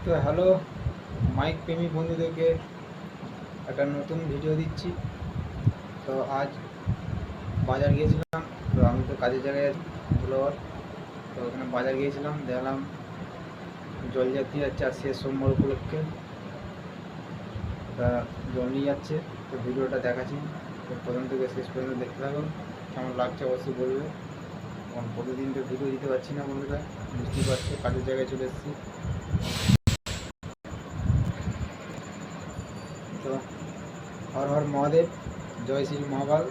তো hello mic প্রেমী বন্ধুদেরকে একটা নতুন ভিডিও দিচ্ছি। তো আজ বাজার গিয়েছিলাম। তো আমি তো কাজের জায়গায় আছি ধুলোবার। তো ওখানে বাজার গিয়েছিলাম, দেখলাম জলযাত্রী যাচ্ছে আর শেষ সোমবার উপলক্ষে তা জল নিয়ে যাচ্ছে। তো ভিডিওটা দেখাচ্ছি, তো প্রথম থেকে শেষ পর্যন্ত দেখতে থাকুন। কেমন লাগছে অবশ্যই বলবে। কারণ প্রতিদিন তো ভিডিও দিতে পারছি না বন্ধুরা, বুঝতেই পারছে কাজের জায়গায় চলে এসেছি। তো হর হর মহাদেব, জয় শ্রী মহাকাল।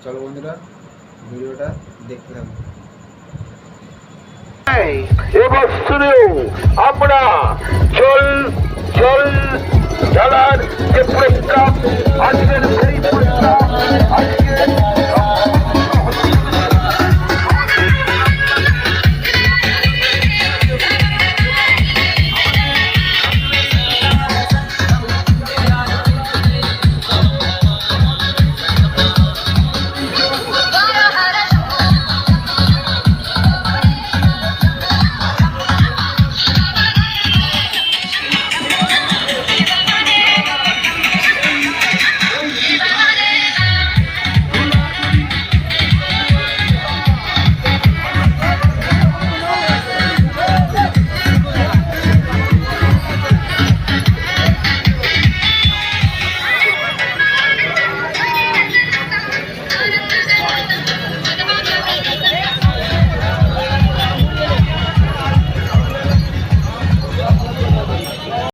চলো বন্ধুরা ভিডিওটা দেখতে থাকুন। এবার শুনেও আমরা জল জল ঢালার যে প্রস্তাব, আজকের সেই প্রস্তাব আজকে